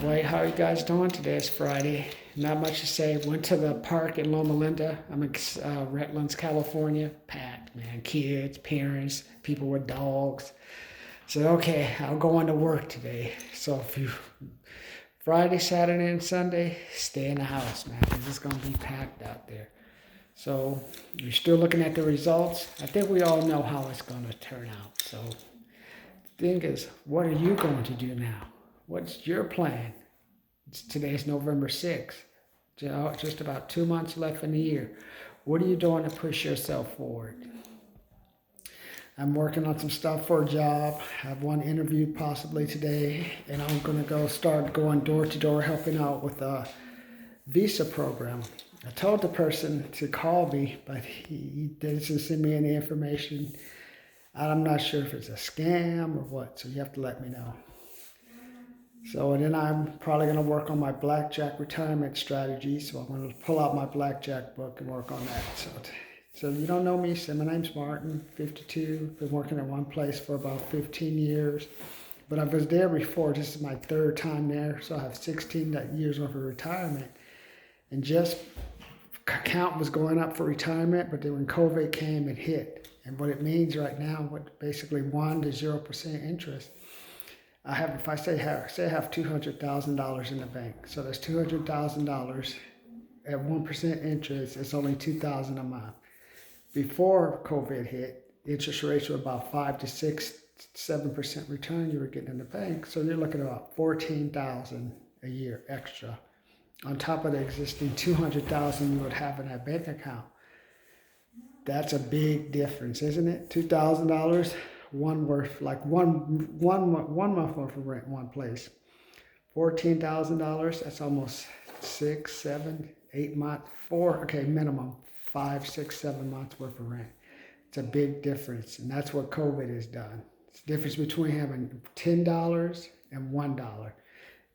Wait, how are you guys doing? Today is Friday. Not much to say. Went to the park in Loma Linda. I'm in Redlands, California. Packed, man. Kids, parents, people with dogs. So, okay, I'll go on to work today. So, if you Friday, Saturday, and Sunday, stay in the house, man, 'cause it's going to be packed out there. So, you're still looking at the results. I think we all know how it's going to turn out. So, the thing is, what are you going to do now? What's your plan? Today's November 6th. Just about 2 months left in the year. What are you doing to push yourself forward? I'm working on some stuff for a job. I have one interview possibly today, and I'm going to start going door to door helping out with a visa program. I told the person to call me, but he doesn't send me any information. I'm not sure if it's a scam or what, so you have to let me know. So, and then I'm probably going to work on my blackjack retirement strategy. So I'm going to pull out my blackjack book and work on that. So you don't know me, so my name's Martin, 52. Been working at one place for about 15 years. But I was there before. This is my third time there. So I have 16 years worth of retirement. And just count was going up for retirement, but then when COVID came, it hit. And what it means right now, what basically 1 to 0% interest. If I say I have $200,000 in the bank, so that's $200,000 at 1% interest. It's only $2,000 a month. Before COVID hit, interest rates were about 5 to 6, 7% return you were getting in the bank. So you're looking at about $14,000 a year extra on top of the existing $200,000 you would have in that bank account. That's a big difference, isn't it? $2,000. One worth like one month worth of rent one place. $14,000. That's almost 6, 7, 8 months. Minimum 5, 6, 7 months worth of rent. It's a big difference, and that's what COVID has done. It's the difference between having $10 and $1.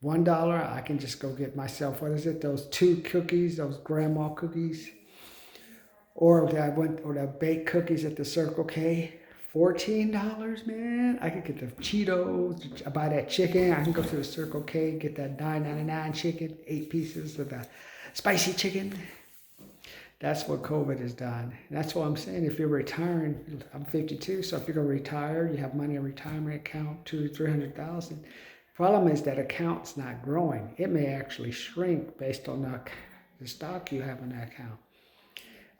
$1, I can just go get myself, those 2 cookies, those grandma cookies, or the baked cookies at the Circle K. $14, man. I could get the Cheetos. I buy that chicken. I can go to the Circle K, get that $9.99 chicken, 8 pieces of the spicy chicken. That's what COVID has done. And that's what I'm saying. If you're retiring, I'm 52, so if you're gonna retire, you have money in a retirement account, 200,000 to 300,000. Problem is that account's not growing. It may actually shrink based on the stock you have in that account.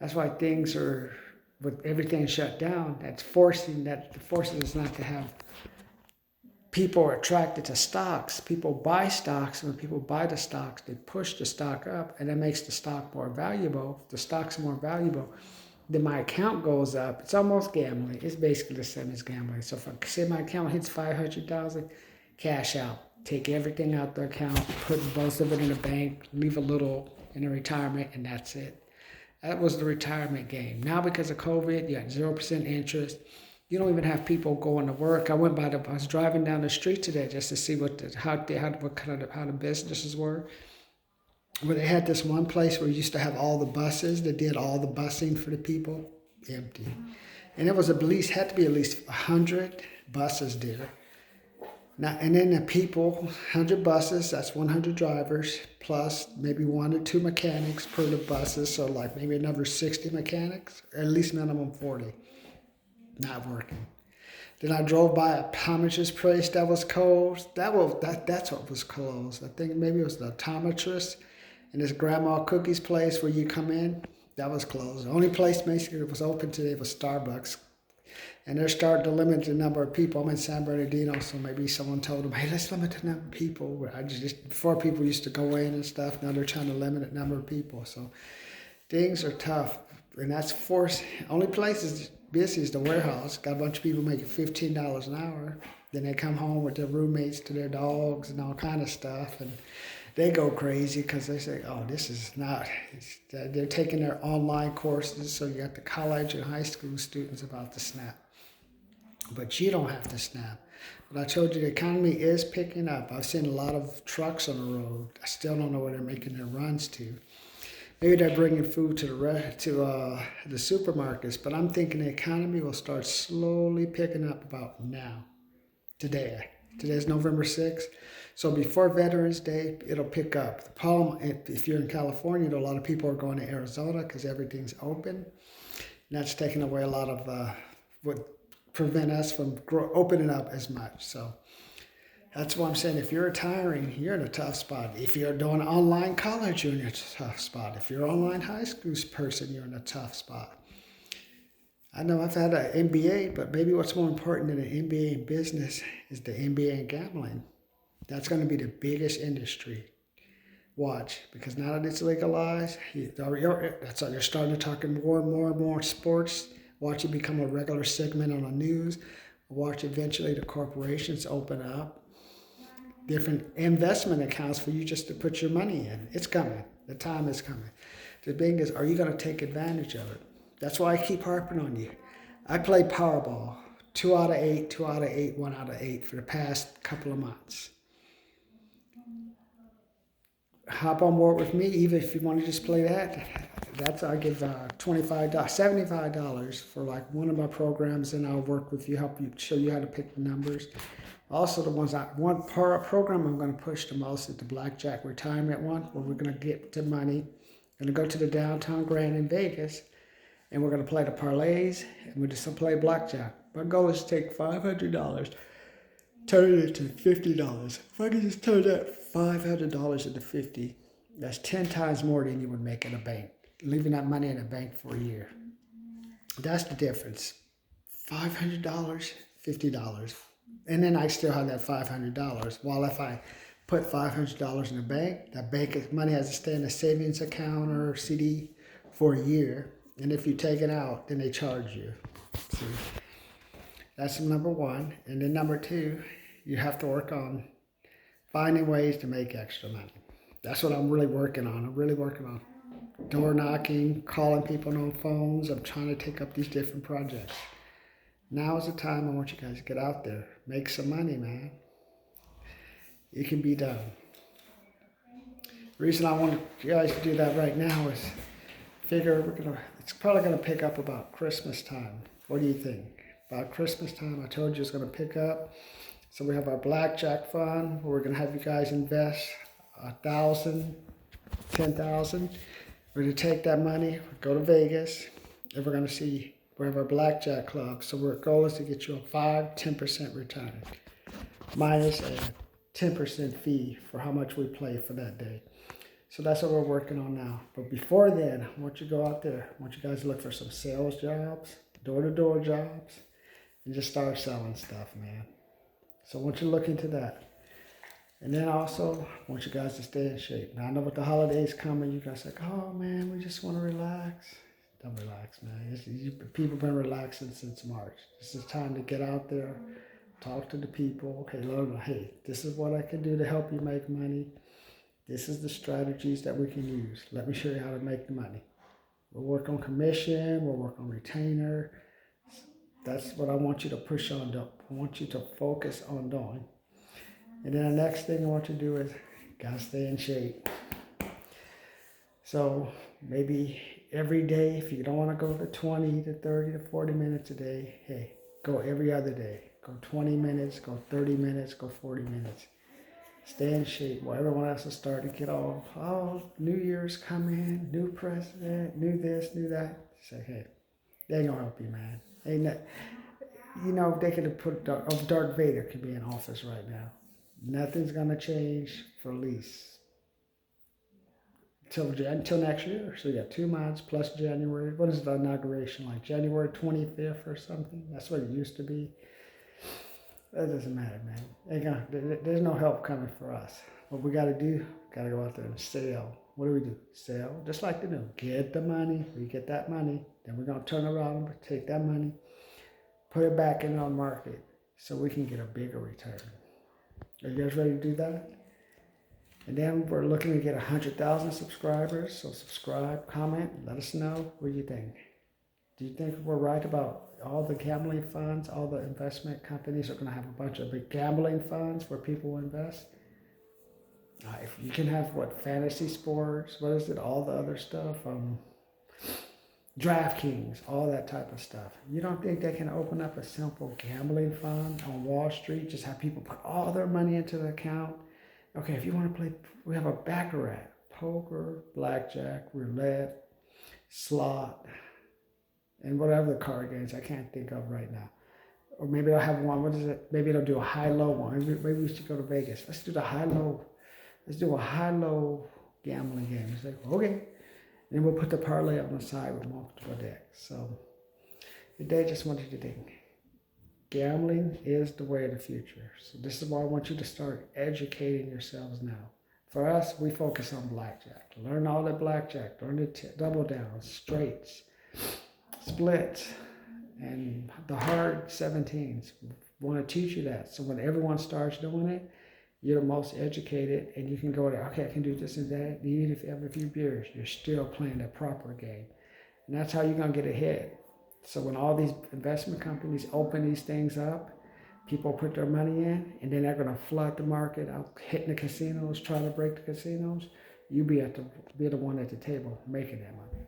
That's why things are, with everything shut down, forces us not to have people are attracted to stocks. People buy stocks, and when people buy the stocks, they push the stock up, and that makes the stock more valuable. If the stock's more valuable, then my account goes up. It's almost gambling. It's basically the same as gambling. So if I say my account hits 500,000, cash out. Take everything out the account, put most of it in the bank, leave a little in a retirement, and that's it. That was the retirement game. Now because of COVID, you got 0% interest. You don't even have people going to work. I was driving down the street today just to see how the businesses were. Where they had this one place where you used to have all the buses that did all the busing for the people, empty. And it was had to be at least 100 buses there. Now, and then the people, 100 buses, that's 100 drivers, plus maybe 1 or 2 mechanics per the buses. So like maybe another 60 mechanics, at least minimum 40, not working. Then I drove by a optometrist place that was closed. That's what was closed. I think maybe it was the optometrist and this Grandma Cookies place where you come in. That was closed. The only place basically that was open today was Starbucks. And they're starting to limit the number of people. I'm in San Bernardino, so maybe someone told them, hey, let's limit the number of people. Before people used to go in and stuff, now they're trying to limit the number of people. So things are tough. And that's forced. Only place is busy is the warehouse. Got a bunch of people making $15 an hour. Then they come home with their roommates to their dogs and all kind of stuff. And they go crazy because they say, oh, this is not. They're taking their online courses. So you got the college and high school students about to snap. But you don't have to snap. But I told you the economy is picking up. I've seen a lot of trucks on the road. I still don't know where they're making their runs to. Maybe they're bringing food to the supermarkets, but I'm thinking the economy will start slowly picking up about now. Today. Today's November 6th. So before Veterans Day, it'll pick up. The problem, if you're in California, a lot of people are going to Arizona because everything's open. And that's taking away a lot of what prevent us from opening up as much. So that's why I'm saying if you're retiring, you're in a tough spot. If you're doing online college, you're in a tough spot. If you're an online high school person, you're in a tough spot. I know I've had an MBA, but maybe what's more important than an MBA in business is the MBA in gambling. That's going to be the biggest industry. Watch, because now that it's legalized, that's why they're starting to talk more and more and more sports. Watch it become a regular segment on the news. Watch eventually the corporations open up different investment accounts for you just to put your money in. It's coming. The time is coming. The thing is, are you going to take advantage of it? That's why I keep harping on you. I play Powerball 2 out of 8, 2 out of 8, 1 out of 8 for the past couple of months. Hop on board with me, even if you want to just play that. That's I give $25, $75 for like one of my programs, and I'll work with you, help you, show you how to pick the numbers. Also, the one program I'm going to push the most is the Blackjack Retirement one, where we're going to get to money. Going to go to the Downtown Grand in Vegas, and we're going to play the parlays, and we're just going to play blackjack. My goal is to take $500, turn it into $50. If I can just turn that $500 into $50, that's 10 times more than you would make in a bank, leaving that money in a bank for a year. That's the difference. $500, $50. And then I still have that $500. While if I put $500 in the bank, that money has to stay in a savings account or CD for a year. And if you take it out, then they charge you. See? That's number one. And then number two, you have to work on finding ways to make extra money. That's what I'm really working on. I'm really working on door knocking, calling people on phones. I'm trying to take up these different projects. Now is the time I want you guys to get out there. Make some money, man. It can be done. The reason I want you guys to do that right now is figure it's probably going to pick up about Christmas time. What do you think? About Christmas time, I told you it's going to pick up. So we have our Blackjack Fund, where we're going to have you guys invest $1,000, $10,000. We're going to take that money, go to Vegas, and we're going to see, we have our Blackjack Club. So our goal is to get you a 5-10% return, minus a 10% fee for how much we play for that day. So that's what we're working on now. But before then, I want you to go out there. I want you guys to look for some sales jobs, door-to-door jobs, and just start selling stuff, man. So I want you to look into that. And then also, I want you guys to stay in shape. Now, I know with the holidays coming, you guys are like, oh, man, we just want to relax. Don't relax, man. People have been relaxing since March. This is time to get out there, talk to the people. Okay, learn, hey, this is what I can do to help you make money. This is the strategies that we can use. Let me show you how to make the money. We'll work on commission. We'll work on retainer. That's what I want you to push on. I want you to focus on doing. And then the next thing I want you to do is gotta stay in shape. So maybe every day, if you don't want to go to 20 to 30 to 40 minutes a day, hey, go every other day. Go 20 minutes, go 30 minutes, go 40 minutes. Stay in shape while everyone else is starting to get all, oh, New Year's coming, new president, new this, new that. Say, hey, they ain't gonna help you, man. Ain't that, you know, they could have put, Darth Vader could be in office right now. Nothing's gonna change for at least until next year. So you got 2 months plus January. What is the inauguration like? January 25th or something? That's what it used to be. That doesn't matter, man. There's no help coming for us. What we got to do, got to go out there and sell. What do? Sell, just like they do. Get the money. We get that money. Then we're going to turn around and take that money, put it back in our market so we can get a bigger return. Are you guys ready to do that? And then we're looking to get 100,000 subscribers. So subscribe, comment, let us know what you think. Do you think we're right about all the gambling funds, all the investment companies are going to have a bunch of big gambling funds where people invest? If you can have fantasy sports, what is it, all the other stuff, DraftKings, all that type of stuff. You don't think they can open up a simple gambling fund on Wall Street, just have people put all their money into the account, Okay, if you want to play, we have a baccarat, poker, blackjack, roulette, slot, and whatever the card games I can't think of right now. Or maybe they'll have one. What is it? Maybe they'll do a high-low one. Maybe we should go to Vegas. Let's do the high-low. Let's do a high-low gambling game. It's like, okay. And then we'll put the parlay on the side with multiple decks. So today, just wanted you to think. Gambling is the way of the future. So this is why I want you to start educating yourselves now. For us, we focus on blackjack. Learn all the blackjack. Learn the double downs, straights, splits, and the hard 17s. Want to teach you that. So when everyone starts doing it, you're the most educated, and you can go there, okay, I can do this and that. Even if you have a few beers, you're still playing the proper game. And that's how you're going to get ahead. So when all these investment companies open these things up, people put their money in, and then they're going to flood the market out, hitting the casinos, trying to break the casinos. You be the one at the table making that money.